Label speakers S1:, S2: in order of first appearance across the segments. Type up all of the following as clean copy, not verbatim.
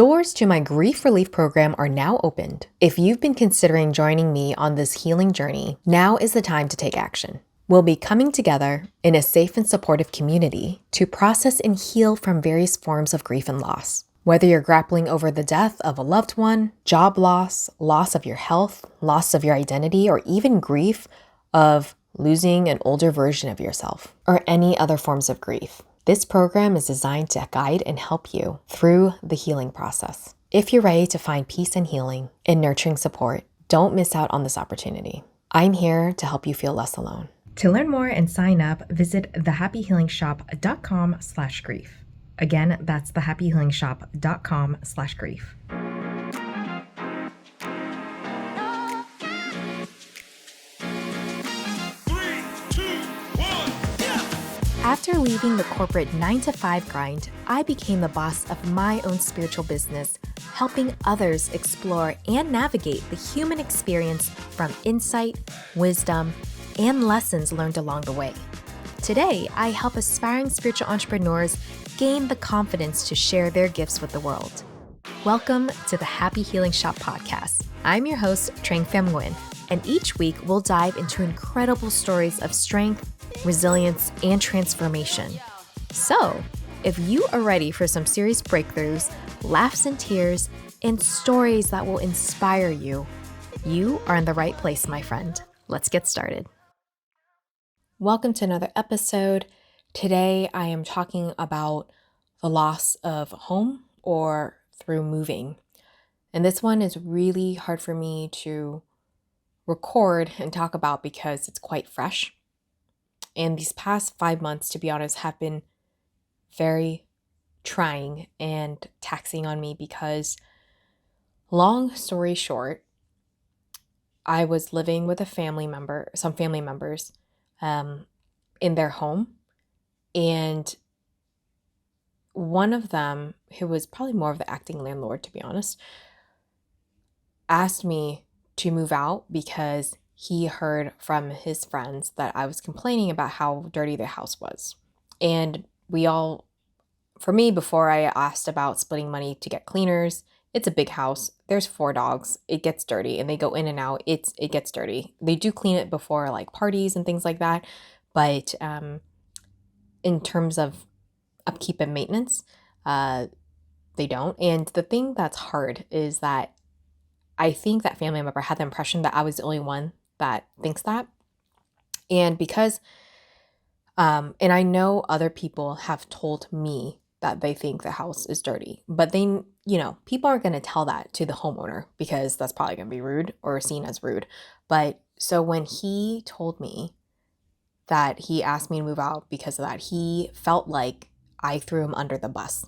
S1: Doors to my grief relief program are now opened. If you've been considering joining me on this healing journey, now is the time to take action. We'll be coming together in a safe and supportive community to process and heal from various forms of grief and loss. Whether you're grappling over the death of a loved one, job loss, loss of your health, loss of your identity, or even grief of losing an older version of yourself, or any other forms of grief, this program is designed to guide and help you through the healing process. If you're ready to find peace and healing and nurturing support, don't miss out on this opportunity. I'm here to help you feel less alone. To learn more and sign up, visit thehappyhealingshop.com/grief. Again, that's thehappyhealingshop.com/grief. After leaving the corporate 9-to-5 grind, I became the boss of my own spiritual business, helping others explore and navigate the human experience from insight, wisdom, and lessons learned along the way. Today, I help aspiring spiritual entrepreneurs gain the confidence to share their gifts with the world. Welcome to the Happy Healing Shop podcast. I'm your host, Trang Pham Nguyen, and each week we'll dive into incredible stories of strength, resilience, and transformation. So, if you are ready for some serious breakthroughs, laughs and tears, and stories that will inspire you, you are in the right place, my friend. Let's get started. Welcome to another episode. Today, I am talking about the loss of home or through moving. And this one is really hard for me to record and talk about because it's quite fresh. And these past 5 months, to be honest, have been very trying and taxing on me because, long story short, I was living with some family members in their home. And one of them, who was probably more of the acting landlord, to be honest, asked me to move out because he heard from his friends that I was complaining about how dirty the house was. And for me, before I asked about splitting money to get cleaners, it's a big house. There's 4 dogs. It gets dirty and they go in and out. It gets dirty. They do clean it before like parties and things like that. But in terms of upkeep and maintenance, they don't. And the thing that's hard is that I think that family member had the impression that I was the only one that thinks that. And because, and I know other people have told me that they think the house is dirty, but people aren't going to tell that to the homeowner because that's probably going to be rude or seen as rude. But so when he told me that he asked me to move out because of that, he felt like I threw him under the bus.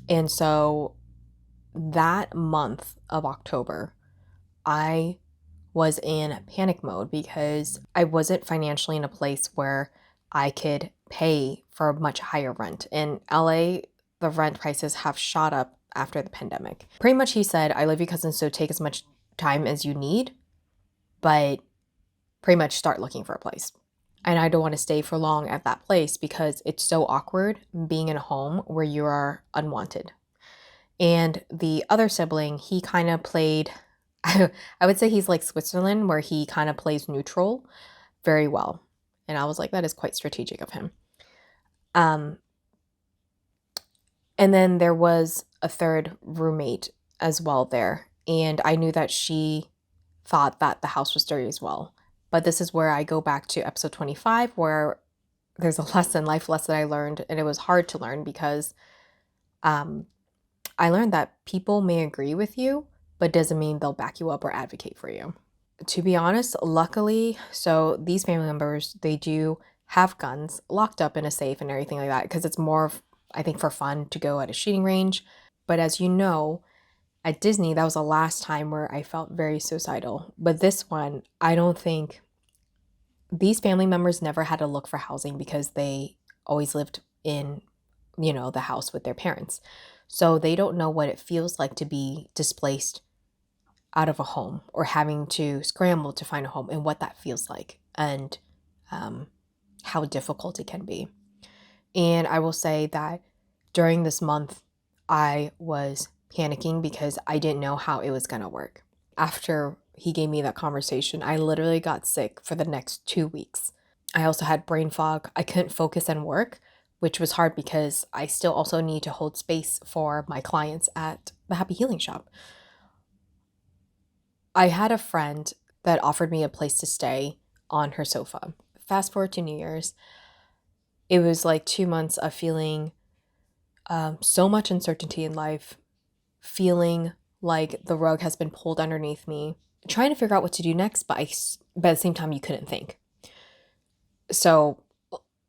S1: And so that month of October, I was in panic mode because I wasn't financially in a place where I could pay for a much higher rent. In LA, the rent prices have shot up after the pandemic. Pretty much he said, I love you, cousin, so take as much time as you need, but pretty much start looking for a place. And I don't want to stay for long at that place because it's so awkward being in a home where you are unwanted. And the other sibling, he kind of played, I would say he's like Switzerland, where he kind of plays neutral very well. And I was like, that is quite strategic of him. And then there was a third roommate as well there. And I knew that she thought that the house was dirty as well. But this is where I go back to episode 25, where there's a life lesson I learned. And it was hard to learn because I learned that people may agree with you, but doesn't mean they'll back you up or advocate for you. To be honest, luckily, so these family members, they do have guns locked up in a safe and everything like that because it's more, I think, for fun to go at a shooting range. But as you know, at Disney, that was the last time where I felt very suicidal. But this one, I don't think these family members never had to look for housing because they always lived in, the house with their parents. So they don't know what it feels like to be displaced out of a home or having to scramble to find a home and what that feels like and how difficult it can be. And I will say that During this month, I was panicking because I didn't know how it was going to work. After he gave me that conversation, I literally got sick for the next 2 weeks. I also had brain fog. I couldn't focus and work, which was hard because I still also need to hold space for my clients at the Happy Healing Shop. I had a friend that offered me a place to stay on her sofa. Fast forward to New Year's, it was like 2 months of feeling so much uncertainty in life, feeling like the rug has been pulled underneath me, trying to figure out what to do next, but at the same time, you couldn't think. So,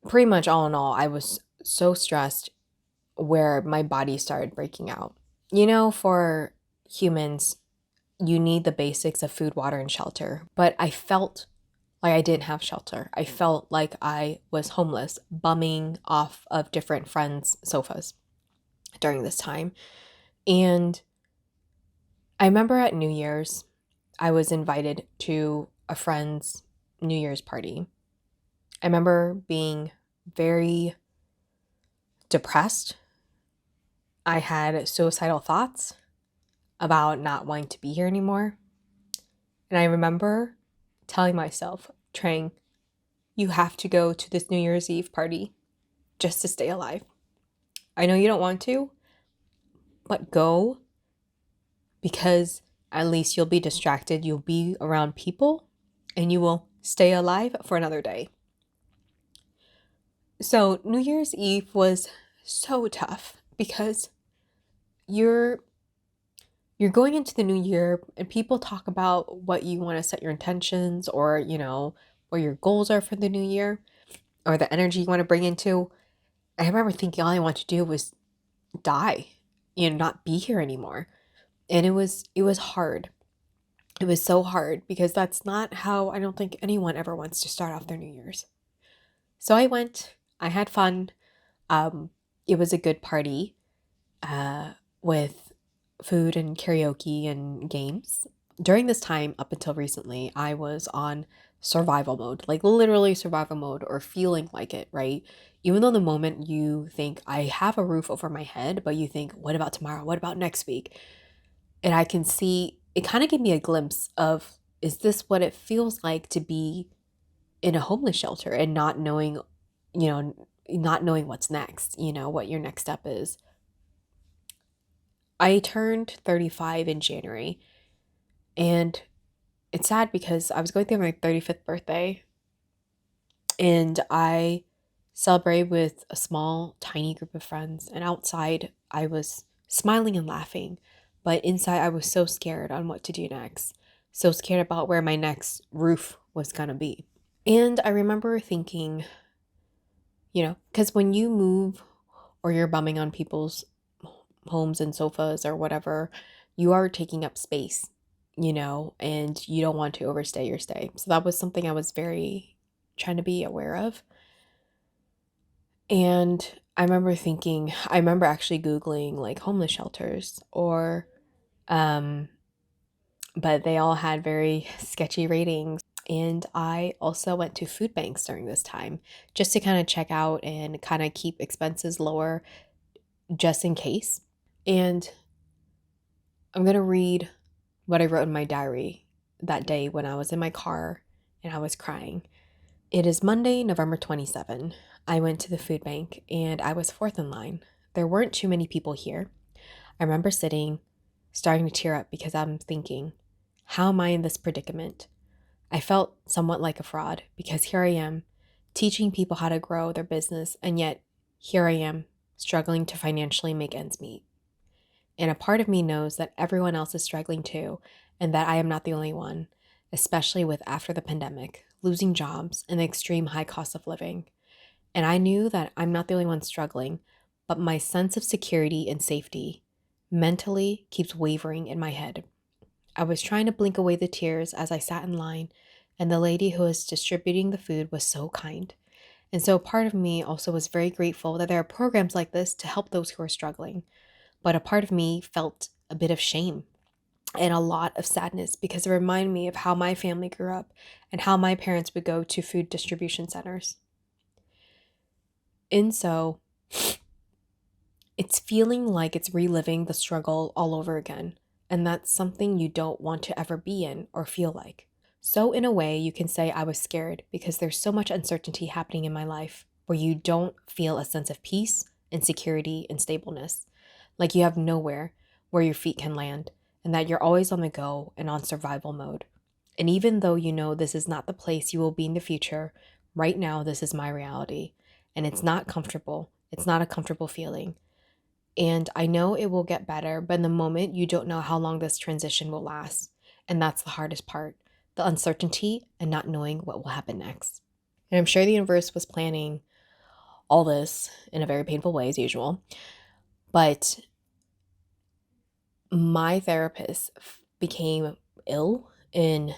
S1: pretty much all in all, I was so stressed where my body started breaking out. For humans, you need the basics of food, water, and shelter. But I felt like I didn't have shelter. I felt like I was homeless, bumming off of different friends' sofas during this time. And I remember at New Year's, I was invited to a friend's New Year's party. I remember being very depressed. I had suicidal thoughts about not wanting to be here anymore. And I remember telling myself, Trang, you have to go to this New Year's Eve party just to stay alive. I know you don't want to, but go, because at least you'll be distracted. You'll be around people and you will stay alive for another day. So New Year's Eve was so tough because you're going into the new year and people talk about what you want to set your intentions, or what your goals are for the new year, or the energy you want to bring into. I remember thinking all I wanted to do was die, not be here anymore. And it was hard. It was so hard because that's not how I don't think anyone ever wants to start off their New Year's. So I went, I had fun. It was a good party with food and karaoke and games. During this time, up until recently, I was on survival mode, like literally survival mode, or feeling like it, right? Even though the moment you think, I have a roof over my head, but you think, what about tomorrow? What about next week? And I can see, it kind of gave me a glimpse of, is this what it feels like to be in a homeless shelter and not knowing what's next, what your next step is. I turned 35 in January, and it's sad because I was going through my 35th birthday, and I celebrated with a small, tiny group of friends. And outside, I was smiling and laughing, but inside, I was so scared on what to do next, so scared about where my next roof was going to be. And I remember thinking, because when you move or you're bumming on people's homes and sofas or whatever, you are taking up space, and you don't want to overstay your stay. So that was something I was very trying to be aware of. And I remember actually Googling like homeless shelters, but they all had very sketchy ratings. And I also went to food banks during this time just to kind of check out and kind of keep expenses lower just in case. And I'm going to read what I wrote in my diary that day when I was in my car and I was crying. It is Monday, November 27. I went to the food bank and I was fourth in line. There weren't too many people here. I remember starting to tear up because I'm thinking, how am I in this predicament? I felt somewhat like a fraud because here I am teaching people how to grow their business, and yet here I am struggling to financially make ends meet. And a part of me knows that everyone else is struggling too, and that I am not the only one, especially with after the pandemic, losing jobs, and the extreme high cost of living. And I knew that I'm not the only one struggling, but my sense of security and safety mentally keeps wavering in my head. I was trying to blink away the tears as I sat in line, and the lady who was distributing the food was so kind. And so part of me also was very grateful that there are programs like this to help those who are struggling. But a part of me felt a bit of shame and a lot of sadness because it reminded me of how my family grew up and how my parents would go to food distribution centers. And so
S2: It's feeling like it's reliving the struggle all over again. And that's something you don't want to ever be in or feel like. So, in a way, you can say I was scared because there's so much uncertainty happening in my life where you don't feel a sense of peace and security and stableness. Like you have nowhere where your feet can land and that you're always on the go and on survival mode. And even though you know this is not the place you will be in the future, right now, this is my reality. And it's not comfortable. It's not a comfortable feeling. And I know it will get better, but in the moment, you don't know how long this transition will last. And that's the hardest part, the uncertainty and not knowing what will happen next. And I'm sure the universe was planning all this in a very painful way, as usual. But my therapist became ill in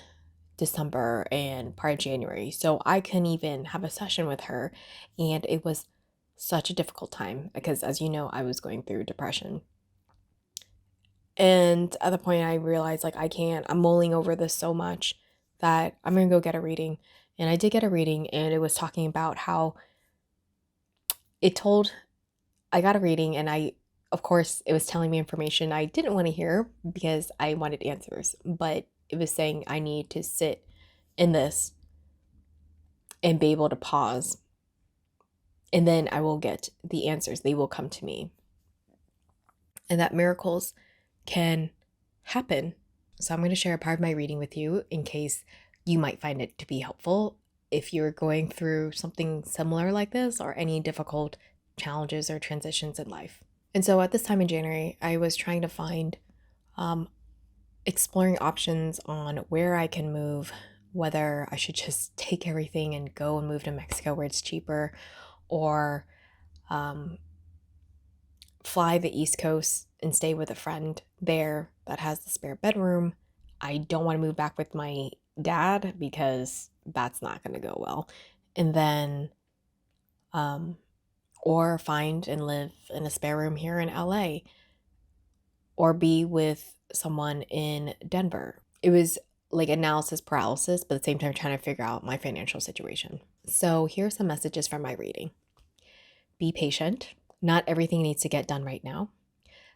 S2: December and part of January. So I couldn't even have a session with her. And it was such a difficult time because, as you know, I was going through depression. And at the point I realized like I'm mulling over this so much that I'm gonna go get a reading. And I did get a reading and it was talking about how it told I got a reading and of course it was telling me information I didn't want to hear because I wanted answers, but it was saying I need to sit in this and be able to pause. And then I will get the answers. They will come to me. And that miracles can happen. So I'm going to share a part of my reading with you in case you might find it to be helpful if you're going through something similar like this or any difficult challenges or transitions in life. And so at this time in January, I was trying to find exploring options on where I can move, whether I should just take everything and go and move to Mexico where it's cheaper, or fly the East Coast and stay with a friend there that has the spare bedroom. I don't want to move back with my dad because that's not going to go well. And then, or find and live in a spare room here in LA, or be with someone in Denver. It was like analysis paralysis, but at the same time trying to figure out my financial situation. So here are some messages from my reading. Be patient. Not everything needs to get done right now.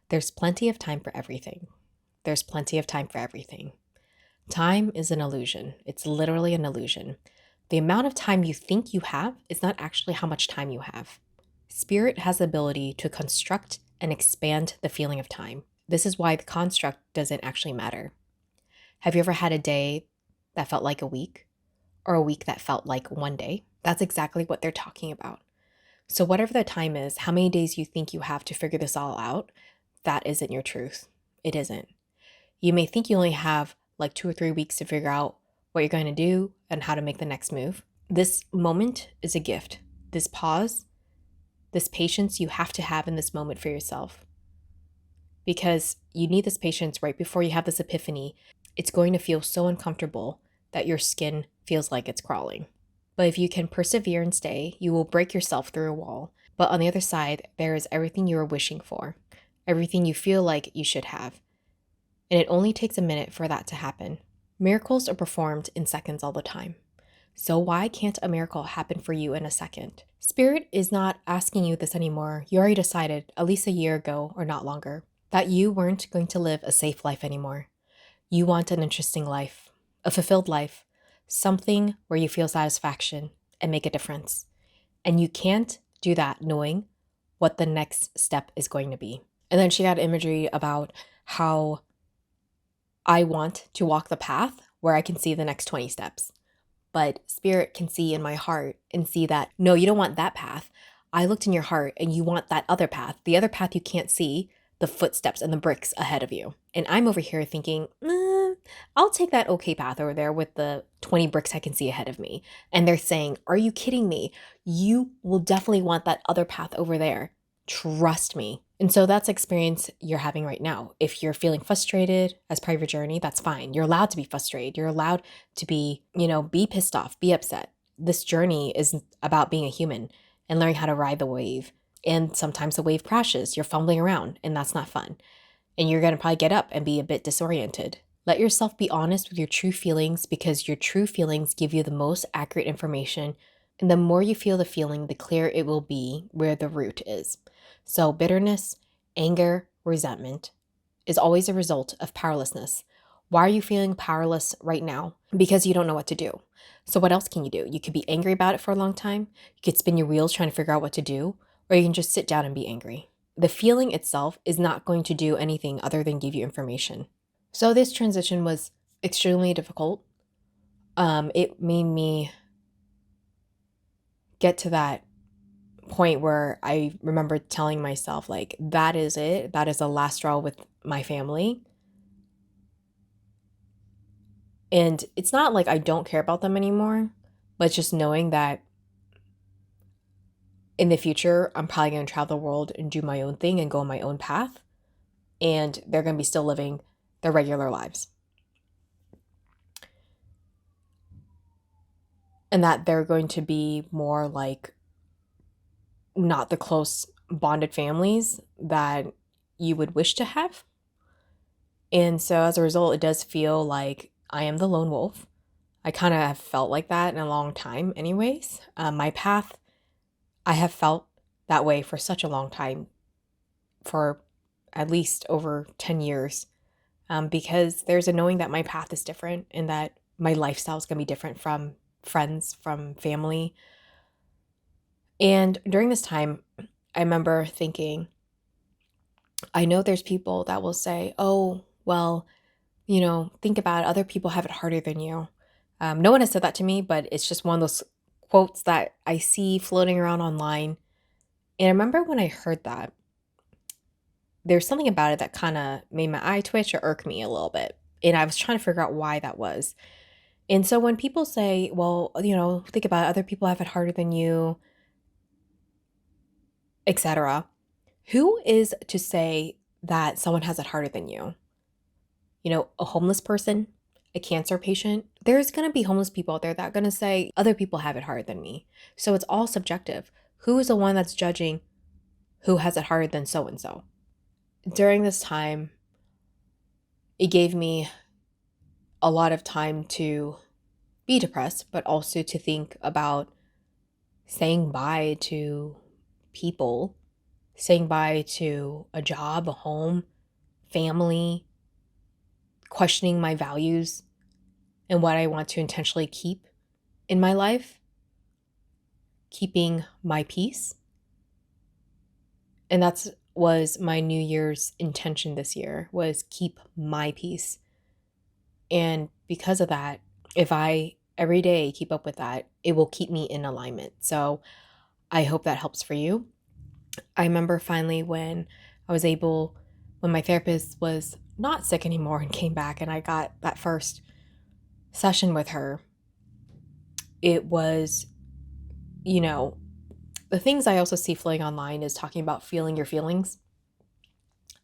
S2: There's plenty of time for everything. There's plenty of time for everything. Time is an illusion. It's literally an illusion. The amount of time you think you have is not actually how much time you have. Spirit has the ability to construct and expand the feeling of time. This is why the construct doesn't actually matter. Have you ever had a day that felt like a week, or a week that felt like one day? That's exactly what they're talking about. So whatever the time is, how many days you think you have to figure this all out, that isn't your truth. It isn't. You may think you only have like 2 or 3 weeks to figure out what you're going to do and how to make the next move. This moment is a gift. This pause, this patience you have to have in this moment for yourself. Because you need this patience right before you have this epiphany. It's going to feel so uncomfortable that your skin feels like it's crawling. But if you can persevere and stay, you will break yourself through a wall. But on the other side, there is everything you are wishing for, everything you feel like you should have. And it only takes a minute for that to happen. Miracles are performed in seconds all the time. So why can't a miracle happen for you in a second? Spirit is not asking you this anymore. You already decided, at least a year ago or not longer, that you weren't going to live a safe life anymore. You want an interesting life, a fulfilled life, something where you feel satisfaction and make a difference. And you can't do that knowing what the next step is going to be. And then she had imagery about how I want to walk the path where I can see the next 20 steps. But Spirit can see in my heart and see that, no, you don't want that path. I looked in your heart and you want that other path. The other path you can't see, the footsteps and the bricks ahead of you. And I'm over here thinking, I'll take that okay path over there with the 20 bricks I can see ahead of me. And they're saying, are you kidding me? You will definitely want that other path over there. Trust me. And so that's experience you're having right now. If you're feeling frustrated as part of your journey, that's fine. You're allowed to be frustrated. You're allowed to be pissed off, be upset. This journey is about being a human and learning how to ride the wave. And sometimes the wave crashes, you're fumbling around, and that's not fun. And you're going to probably get up and be a bit disoriented. Let yourself be honest with your true feelings because your true feelings give you the most accurate information. And the more you feel the feeling, the clearer it will be where the root is. So bitterness, anger, resentment is always a result of powerlessness. Why are you feeling powerless right now? Because you don't know what to do. So what else can you do? You could be angry about it for a long time. You could spin your wheels trying to figure out what to do, or you can just sit down and be angry. The feeling itself is not going to do anything other than give you information. So this transition was extremely difficult. It made me get to that point where I remember telling myself, like, that is it. That is the last straw with my family. And it's not like I don't care about them anymore, but just knowing that in the future, I'm probably going to travel the world and do my own thing and go on my own path. And they're going to be still living their regular lives. And that they're going to be more like not the close bonded families that you would wish to have. And so as a result, it does feel like I am the lone wolf. I kind of have felt like that in a long time anyways. My path, I have felt that way for such a long time, for at least over 10 years, because there's a knowing that my path is different and that my lifestyle is going to be different from friends, from family. And during this time, I remember thinking, I know there's people that will say, oh, well, think about it. Other people have it harder than you. No one has said that to me, but it's just one of those quotes that I see floating around online. And I remember when I heard that, there's something about it that kind of made my eye twitch or irk me a little bit. And I was trying to figure out why that was. And so when people say, well, think about it, other people have it harder than you, etc., who is to say that someone has it harder than you? A homeless person, a cancer patient, there's going to be homeless people out there that are going to say other people have it harder than me. So it's all subjective. Who is the one that's judging who has it harder than so and so? During this time, it gave me a lot of time to be depressed, but also to think about saying bye to people, saying bye to a job, a home, family, questioning my values and what I want to intentionally keep in my life, keeping my peace. And that's was my New Year's intention this year, was keep my peace. And because of that, if I every day keep up with that, it will keep me in alignment. So I hope that helps for you. I remember finally when my therapist was not sick anymore and came back and I got that first session with her, it was, the things I also see floating online is talking about feeling your feelings.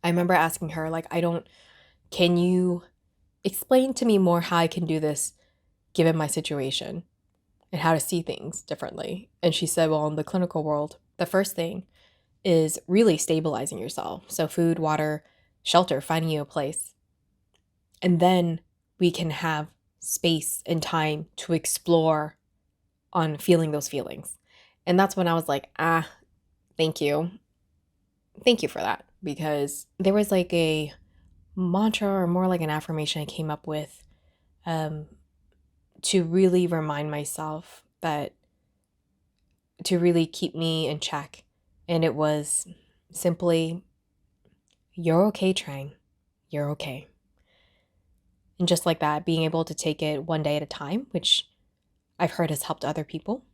S2: I remember asking her, like, can you explain to me more how I can do this given my situation and how to see things differently? And she said, well, in the clinical world, the first thing is really stabilizing yourself. So food, water, shelter, finding you a place. And then we can have space and time to explore on feeling those feelings. And that's when I was like, thank you. Thank you for that. Because there was like a mantra or more like an affirmation I came up with to really remind myself that to really keep me in check. And it was simply, you're okay, Trang. You're okay. And just like that, being able to take it one day at a time, which I've heard has helped other people.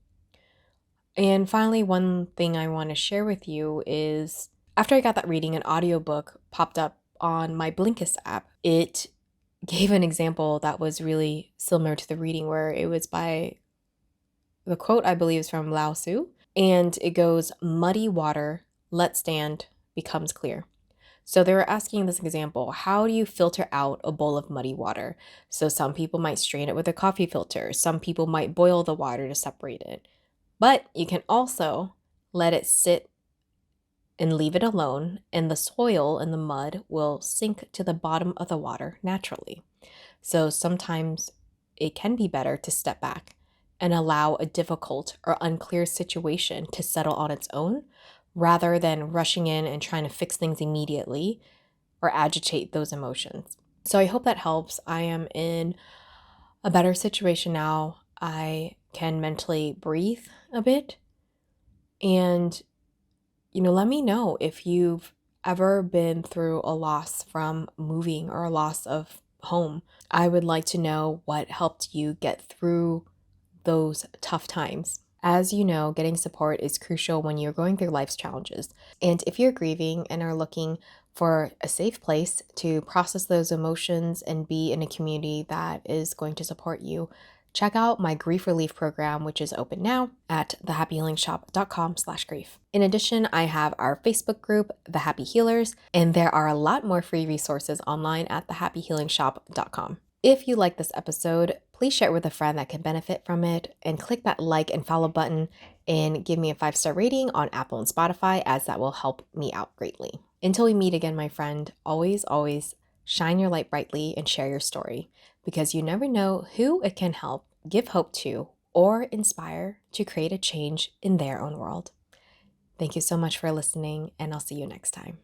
S2: And finally, one thing I want to share with you is after I got that reading, an audiobook popped up on my Blinkist app. It gave an example that was really similar to the reading, where it was by the quote, I believe, is from Lao Tzu. And it goes, muddy water, let stand, becomes clear. So they were asking this example, how do you filter out a bowl of muddy water? So some people might strain it with a coffee filter. Some people might boil the water to separate it. But you can also let it sit and leave it alone, and the soil and the mud will sink to the bottom of the water naturally. So sometimes it can be better to step back and allow a difficult or unclear situation to settle on its own, rather than rushing in and trying to fix things immediately or agitate those emotions. So I hope that helps. I am in a better situation now. I can mentally breathe a bit. And, let me know if you've ever been through a loss from moving or a loss of home. I would like to know what helped you get through those tough times. As you know, getting support is crucial when you're going through life's challenges. And if you're grieving and are looking for a safe place to process those emotions and be in a community that is going to support you, check out my grief relief program, which is open now at thehappyhealingshop.com/grief. In addition, I have our Facebook group, The Happy Healers, and there are a lot more free resources online at thehappyhealingshop.com. If you like this episode, please share it with a friend that can benefit from it, and click that like and follow button and give me a 5-star rating on Apple and Spotify, as that will help me out greatly. Until we meet again, my friend, always, always shine your light brightly and share your story, because you never know who it can help, give hope to, or inspire to create a change in their own world. Thank you so much for listening, and I'll see you next time.